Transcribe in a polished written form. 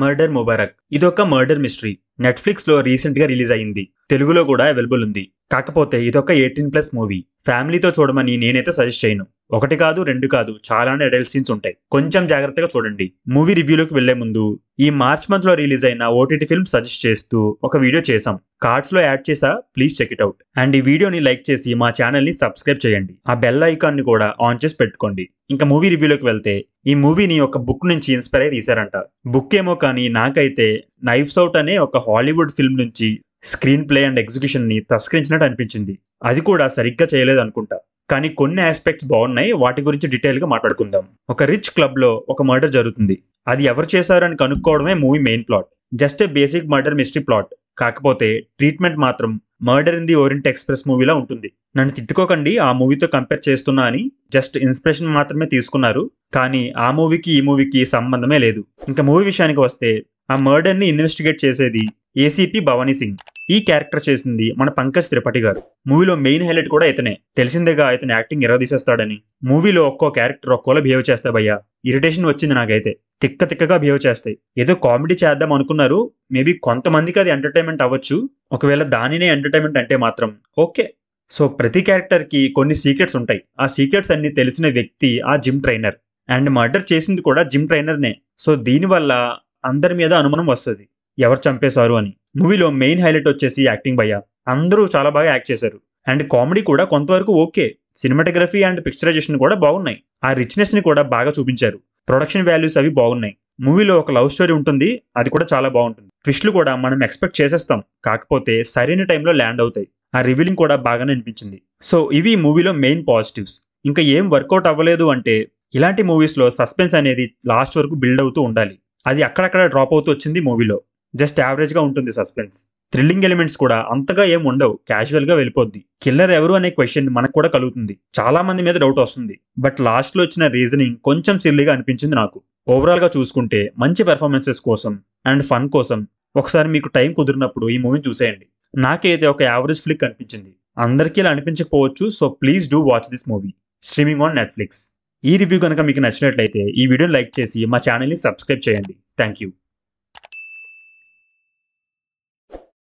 Murder Mubarak ఇదొక murder mystery. Netflix లో recent గా రిలీజ్ అయింది. తెలుగులో కూడా అవైలబుల్ ఉంది. కాకపోతే ఇదొక 18+ మూవీ. ఫ్యామిలీతో చూడమని నేనైతే సజెస్ట్ చేయను. ఒకటి కాదు, రెండు కాదు, చాలానే అడల్ట్ సీన్స్ ఉంటాయి. కొంచెం జాగ్రత్తగా చూడండి. మూవీ రివ్యూలోకి వెళ్లే ముందు ఈ మార్చ్ మంత్ లో రిలీజ్ అయిన ఓటీటీ ఫిల్మ్ సజెస్ట్ చేస్తూ ఒక వీడియో చేసాం. కార్డ్స్ లో యాడ్ చేసా, please check it out. And ఈ వీడియోని లైక్ చేసి మా ఛానల్ ని సబ్స్క్రైబ్ చేయండి. ఆ బెల్ ఐకాన్ ని కూడా ఆన్ చేసి పెట్టుకోండి. ఇంకా మూవీ రివ్యూలోకి వెళ్తే, ఈ మూవీని ఒక బుక్ నుంచి ఇన్స్పైర్ అయి తీశారంట. బుక్ ఏమో కానీ నాకైతే నైఫ్స్ అవుట్ అనే ఒక హాలీవుడ్ ఫిల్మ్ నుంచి స్క్రీన్ ప్లే అండ్ ఎగ్జిక్యూషన్ ని తస్కరించినట్టు అనిపించింది. అది కూడా సరిగ్గా చేయలేదు అనుకుంటా. కానీ కొన్ని ఆస్పెక్ట్స్ బాగున్నాయి. వాటి గురించి డీటెయిల్ గా మాట్లాడుకుందాం. ఒక రిచ్ క్లబ్ లో ఒక మర్డర్ జరుగుతుంది. అది ఎవరు చేశారని కనుక్కోవడమే movie main plot. Just a basic murder mystery plot. కాకపోతే ట్రీట్మెంట్ మాత్రం murder in the Orient Express మూవీలా ఉంటుంది. నన్ను తిట్టుకోకండి ఆ మూవీతో కంపేర్ చేస్తున్నా అని. జస్ట్ ఇన్స్పిరేషన్ మాత్రమే తీసుకున్నారు. కానీ ఆ మూవీకి ఈ మూవీకి సంబంధమే లేదు. ఇంకా మూవీ విషయానికి వస్తే, ఆ మర్డర్ ని ఇన్వెస్టిగేట్ చేసేది ఏసీపీ భవానీ సింగ్. ఈ క్యారెక్టర్ చేసింది మన పంకజ్ త్రిపాఠి గారు. మూవీలో మెయిన్ హైలైట్ కూడా ఇతనే. తెలిసిందేగా ఇతని యాక్టింగ్ ఎరదీసేస్తాడని. మూవీలో ఒక్కో క్యారెక్టర్ ఒక్కోలా బిహేవ్ చేస్తా భయ్యా. ఇరిటేషన్ వచ్చింది నాకైతే. తిక్కగా బిహేవ్ చేస్తాయి. ఏదో కామెడీ చేద్దాం అనుకున్నారు. మేబీ కొంతమందికి అది ఎంటర్టైన్మెంట్ అవ్వచ్చు. ఒకవేళ దానినే ఎంటర్టైన్మెంట్ అంటే మాత్రం ఓకే. సో ప్రతి క్యారెక్టర్ కి కొన్ని సీక్రెట్స్ ఉంటాయి. ఆ సీక్రెట్స్ అన్ని తెలిసిన వ్యక్తి ఆ జిమ్ ట్రైనర్. అండ్ మర్డర్ చేసింది కూడా జిమ్ ట్రైనర్నే. సో దీనివల్ల అందరి మీద అనుమానం వస్తుంది, ఎవరు చంపేశారు అని. మూవీలో మెయిన్ హైలైట్ వచ్చేసి యాక్టింగ్ భయ్యా. అందరూ చాలా బాగా యాక్ట్ చేశారు. అండ్ కామెడీ కూడా కొంతవరకు ఓకే. సినిమాటోగ్రఫీ అండ్ పిక్చరైజేషన్ కూడా బాగున్నాయి. ఆ రిచ్నెస్ ని కూడా బాగా చూపించారు. ప్రొడక్షన్ వాల్యూస్ అవి బాగున్నాయి. మూవీలో ఒక లవ్ స్టోరీ ఉంటుంది. అది కూడా చాలా బాగుంటుంది. ట్విస్ట్లు కూడా మనం ఎక్స్పెక్ట్ చేసేస్తాం. కాకపోతే సరైన టైంలో ల్యాండ్ అవుతాయి. ఆ రివీలింగ్ కూడా బాగానే అనిపించింది. సో ఇవి మూవీలో మెయిన్ పాజిటివ్స్. ఇంకా ఏం వర్కౌట్ అవ్వలేదు అంటే, ఇలాంటి మూవీస్ లో సస్పెన్స్ అనేది లాస్ట్ వరకు బిల్డ్ అవుతూ ఉండాలి. అది అక్కడక్కడ డ్రాప్ అవుతూ వచ్చింది మూవీలో. జస్ట్ యావరేజ్ గా ఉంటుంది సస్పెన్స్. థ్రిల్లింగ్ ఎలిమెంట్స్ కూడా అంతగా ఏం ఉండవు. క్యాజువల్ గా వెళ్ళిపోద్ది. కిల్లర్ ఎవరు అనే క్వశ్చన్ మనకు కూడా కలుగుతుంది. చాలా మంది మీద డౌట్ వస్తుంది. బట్ లాస్ట్ లో వచ్చిన రీజనింగ్ కొంచెం సిల్లీగా అనిపించింది నాకు. ఓవరాల్ గా చూసుకుంటే మంచి పెర్ఫార్మెన్సెస్ కోసం అండ్ ఫన్ కోసం ఒకసారి మీకు టైం కుదిరినప్పుడు ఈ మూవీని చూసేయండి. నాకైతే ఒక యావరేజ్ ఫ్లిక్ అనిపించింది. అందరికీ ఇలా అనిపించకపోవచ్చు. So please do watch this movie. Streaming on Netflix. ఈ రివ్యూ కనుక మీకు నచ్చినట్లయితే ఈ వీడియోని లైక్ చేసి మా ఛానల్ని సబ్స్క్రైబ్ చేయండి. Thank you.